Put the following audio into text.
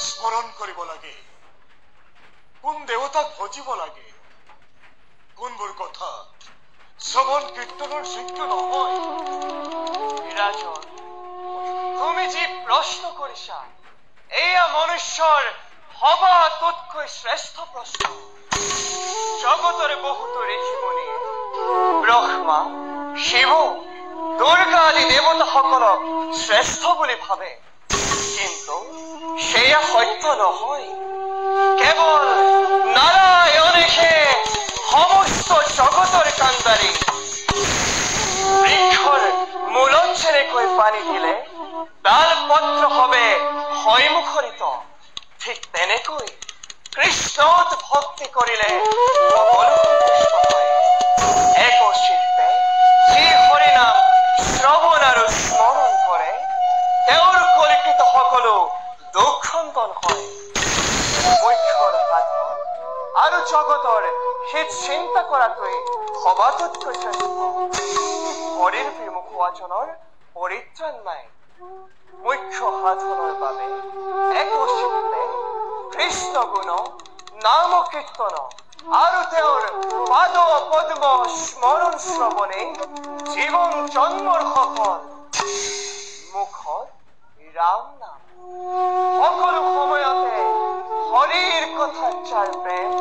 স্মৰণ কৰিব লাগে, কোন দেৱতাক ভজিব লাগে, কোনবোৰ কথা শ্ৰৱণ কীৰ্তনৰ যোগ্য নহয়। বিৰাজন, তুমি যি প্ৰশ্ন কৰিছা এয়া মনুষ্যৰ সবাতোতকৈ শ্ৰেষ্ঠ প্ৰশ্ন। জগতৰে বহুতো ঋষি মুনিয়ে ব্ৰহ্মা, শিৱ, দুৰ্গা আদি দেৱতাসকলক শ্ৰেষ্ঠ বুলি ভাবে, কিন্তু সেয়া সত্য নহয়। কেৱল নাৰায়ণেহে সমস্ত জগতৰ কাণ্ডাৰী। বৃক্ষৰ মূলত যেনেকৈ পানী দিলে ডাল পত্ৰ হবে হৈমুখৰিত, ঠিক তেনেকৈ কৃষ্ণত ভক্তি কৰিলে সকলো সন্তুষ্ট হয়। একচিত্তে যি হৰিনাম শ্ৰৱণ আৰু স্মৰণ কৰে তেওঁৰ কল্পিত সকলো দুখ খণ্ডন হয়। মুখ্যৰ সাধন আৰু জগতৰ হিত চিন্তা কৰাটোৱে সবাতোতকৈ শ্ৰেষ্ঠ। হৰিৰ বিমুখ হোৱাজনৰ পৰিত্ৰাণ নাই। মুখ্য সাধনৰ বাবে একচিত্তে কৃষ্ণ গুণ, নাম কীৰ্তন আৰু তেওঁৰ পাদ পদ্ম স্মৰণ শ্ৰৱণে জীৱন জন্মৰ সফল। মুখত ৰাম নাম, সকলো সময়তে হৰিৰ কথা যাৰ প্ৰেম